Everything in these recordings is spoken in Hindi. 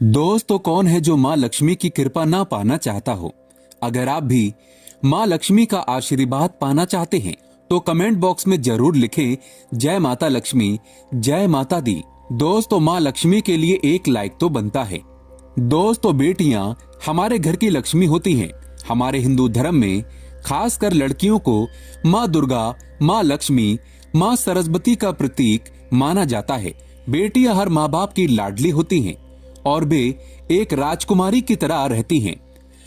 दोस्तों, कौन है जो माँ लक्ष्मी की कृपा ना पाना चाहता हो। अगर आप भी माँ लक्ष्मी का आशीर्वाद पाना चाहते हैं तो कमेंट बॉक्स में जरूर लिखें जय माता लक्ष्मी, जय माता दी। दोस्तों, माँ लक्ष्मी के लिए एक लाइक तो बनता है। दोस्तों, बेटियां हमारे घर की लक्ष्मी होती हैं। हमारे हिंदू धर्म में खासकर लड़कियों को माँ दुर्गा, माँ लक्ष्मी, माँ सरस्वती का प्रतीक माना जाता है। बेटियां हर माँ बाप की लाडली होती हैं और वे एक राजकुमारी की तरह रहती हैं,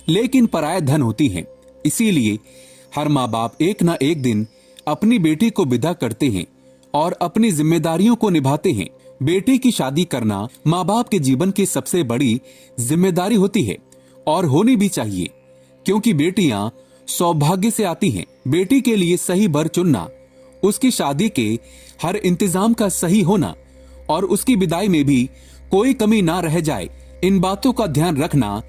लेकिन पराया धन होती हैं। इसीलिए हर माँ बाप एक ना एक दिन अपनी बेटी को विदा करते हैं और अपनी जिम्मेदारियों को निभाते हैं। बेटी की शादी करना माँ बाप के जीवन की सबसे बड़ी जिम्मेदारी होती है और होनी भी चाहिए, क्योंकि बेटियां सौभाग्य से आती हैं। बेटी के लिए सही वर चुनना, उसकी शादी के हर इंतजाम का सही होना और उसकी विदाई में भी कोई कमी ना रह जाए, इन बातों का ध्यान रखना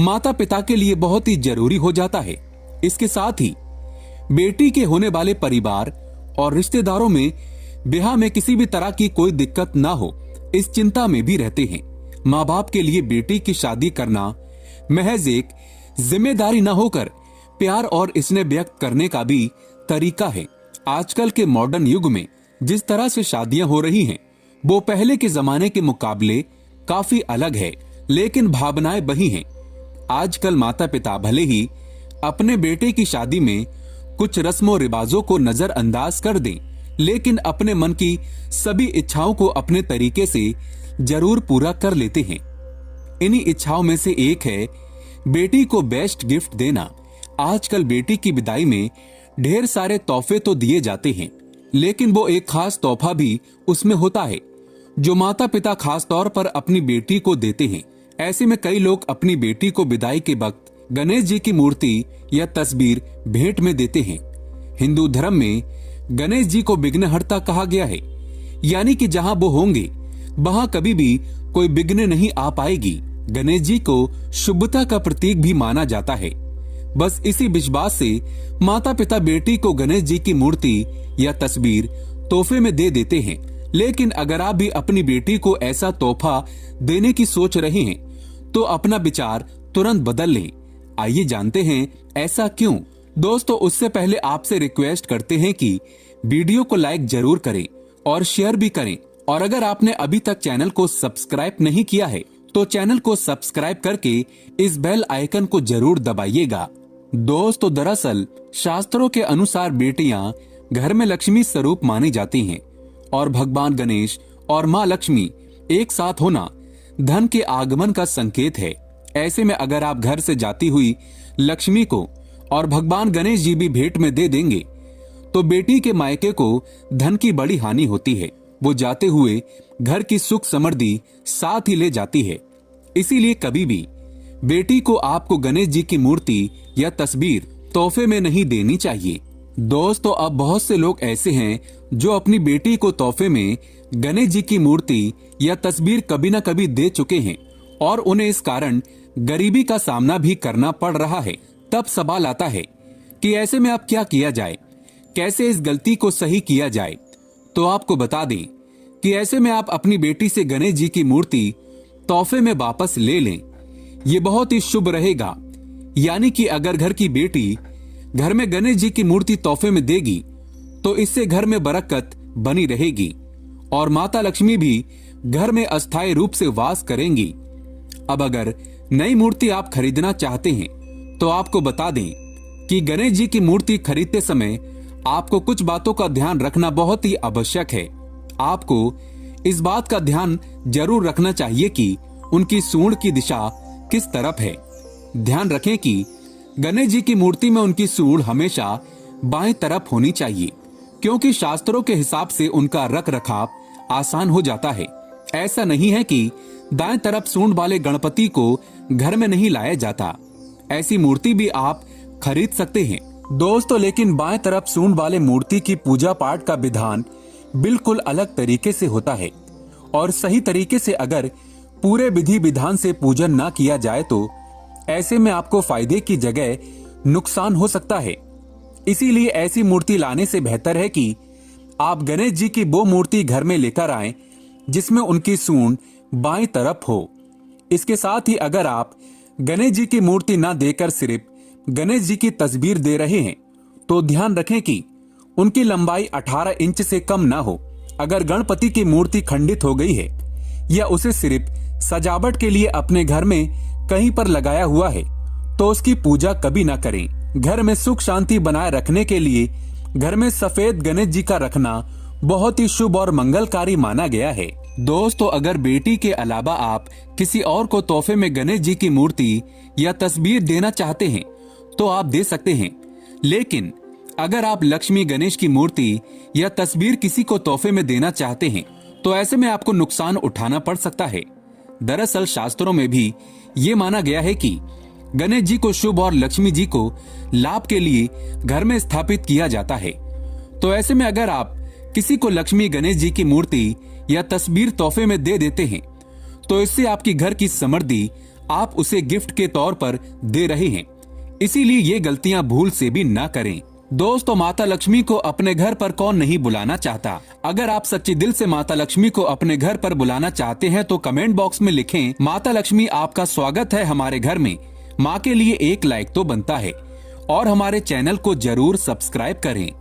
माता पिता के लिए बहुत ही जरूरी हो जाता है। इसके साथ ही बेटी के होने वाले परिवार और रिश्तेदारों में ब्याह में किसी भी तरह की कोई दिक्कत ना हो, इस चिंता में भी रहते हैं। माँ बाप के लिए बेटी की शादी करना महज एक जिम्मेदारी न होकर प्यार और स्नेह व्यक्त करने का भी तरीका है। आजकल के मॉडर्न युग में जिस तरह से शादियां हो रही हैं, वो पहले के जमाने के मुकाबले काफी अलग है, लेकिन भावनाएं वही हैं। आजकल माता पिता भले ही अपने बेटे की शादी में कुछ रस्मों रिवाजों को नजरअंदाज कर दें, लेकिन अपने मन की सभी इच्छाओं को अपने तरीके से जरूर पूरा कर लेते हैं। इन्हीं इच्छाओं में से एक है बेटी को बेस्ट गिफ्ट देना। आजकल बेटी की विदाई में ढेर सारे तोहफे तो दिए जाते हैं, लेकिन वो एक खास तोहफा भी उसमें होता है जो माता पिता खास तौर पर अपनी बेटी को देते हैं। ऐसे में कई लोग अपनी बेटी को विदाई के वक्त गणेश जी की मूर्ति या तस्वीर भेंट में देते हैं। हिंदू धर्म में गणेश जी को विघ्नहर्ता कहा गया है, यानी कि जहां वो होंगे वहां कभी भी कोई विघ्न नहीं आ पाएगी। गणेश जी को शुभता का प्रतीक भी माना जाता है। बस इसी विश्वास से माता पिता बेटी को गणेश जी की मूर्ति या तस्वीर तोहफे में दे देते हैं। लेकिन अगर आप भी अपनी बेटी को ऐसा तोहफा देने की सोच रहे हैं तो अपना विचार तुरंत बदल लें। आइए जानते हैं ऐसा क्यों। दोस्तों, उससे पहले आपसे रिक्वेस्ट करते हैं कि वीडियो को लाइक जरूर करें और शेयर भी करें, और अगर आपने अभी तक चैनल को सब्सक्राइब नहीं किया है तो चैनल को सब्सक्राइब करके इस बेल आइकन को जरूर दबाइएगा। दोस्तों, दरअसल शास्त्रों के अनुसार बेटियां घर में लक्ष्मी स्वरूप मानी जाती हैं और भगवान गणेश और माँ लक्ष्मी एक साथ होना धन के आगमन का संकेत है। ऐसे में अगर आप घर से जाती हुई लक्ष्मी को और भगवान गणेश जी भी भेंट में दे देंगे तो बेटी के मायके को धन की बड़ी हानि होती है। वो जाते हुए घर की सुख समृद्धि साथ ही ले जाती है। इसीलिए कभी भी बेटी को आपको गणेश जी की मूर्ति या तस्वीर तोहफे में नहीं देनी चाहिए। दोस्तों, अब बहुत से लोग ऐसे हैं जो अपनी बेटी को तोहफे में गणेश जी की मूर्ति या तस्वीर कभी न कभी दे चुके हैं और उन्हें इस कारण गरीबी का सामना भी करना पड़ रहा है। तब सवाल आता है कि ऐसे में अब क्या किया जाए, कैसे इस गलती को सही किया जाए। तो आपको बता दें कि ऐसे में आप अपनी बेटी से गणेश जी की मूर्ति तोहफे में वापस ले लें। ये बहुत ही शुभ रहेगा। यानी कि अगर घर की बेटी घर में गणेश जी की मूर्ति तोहफे में देगी तो इससे घर में बरकत बनी रहेगी और माता लक्ष्मी भी घर में अस्थायी रूप से वास करेंगी। अब अगर नई मूर्ति आप खरीदना चाहते हैं तो आपको बता दें कि गणेश जी की मूर्ति खरीदते समय आपको कुछ बातों का ध्यान रखना बहुत ही आवश्यक है। आपको इस बात का ध्यान जरूर रखना चाहिए कि उनकी सूंड की दिशा किस तरफ है। ध्यान रखें कि गणेश जी की मूर्ति में उनकी सूंड हमेशा बाएं तरफ होनी चाहिए, क्योंकि शास्त्रों के हिसाब से उनका रख रखाव आसान हो जाता है। ऐसा नहीं है कि दाएं तरफ सूंड वाले गणपति को घर में नहीं लाया जाता। ऐसी मूर्ति भी आप खरीद सकते हैं दोस्तों, लेकिन बाएं तरफ सूंड वाले मूर्ति की पूजा पाठ का विधान बिल्कुल अलग तरीके से होता है और सही तरीके से अगर पूरे विधि विधान से पूजन ना किया जाए तो ऐसे में आपको फायदे की जगह नुकसान हो सकता है। इसीलिए ऐसी मूर्ति लाने से बेहतर है कि आप गणेश जी की वो मूर्ति घर में लेकर आएं जिसमें उनकी सूंड बाएं तरफ हो। इसके साथ ही अगर आप गणेश जी की मूर्ति ना देकर सिर्फ गणेश जी की तस्वीर दे रहे हैं तो ध्यान रखें कि उनकी लंबाई 18 इंच से कम ना हो। अगर गणपति की मूर्ति खंडित हो गई है या उसे सिर्फ सजावट के लिए अपने घर में कहीं पर लगाया हुआ है तो उसकी पूजा कभी ना करें। घर में सुख शांति बनाए रखने के लिए घर में सफेद गणेश जी का रखना बहुत ही शुभ और मंगलकारी माना गया है। दोस्तों, अगर बेटी के अलावा आप किसी और को तोहफे में गणेश जी की मूर्ति या तस्वीर देना चाहते हैं तो आप दे सकते हैं, लेकिन अगर आप लक्ष्मी गणेश की मूर्ति या तस्वीर किसी को तोहफे में देना चाहते हैं तो ऐसे में आपको नुकसान उठाना पड़ सकता है। दरअसल शास्त्रों में भी ये माना गया है कि गणेश जी को शुभ और लक्ष्मी जी को लाभ के लिए घर में स्थापित किया जाता है। तो ऐसे में अगर आप किसी को लक्ष्मी गणेश जी की मूर्ति या तस्वीर तोहफे में दे देते हैं तो इससे आपकी घर की समृद्धि आप उसे गिफ्ट के तौर पर दे रहे हैं, इसीलिए ये गलतियां भूल से भी ना करें। दोस्तों, माता लक्ष्मी को अपने घर पर कौन नहीं बुलाना चाहता। अगर आप सच्चे दिल से माता लक्ष्मी को अपने घर पर बुलाना चाहते हैं तो कमेंट बॉक्स में लिखें, माता लक्ष्मी आपका स्वागत है हमारे घर में। माँ के लिए एक लाइक तो बनता है और हमारे चैनल को जरूर सब्सक्राइब करें।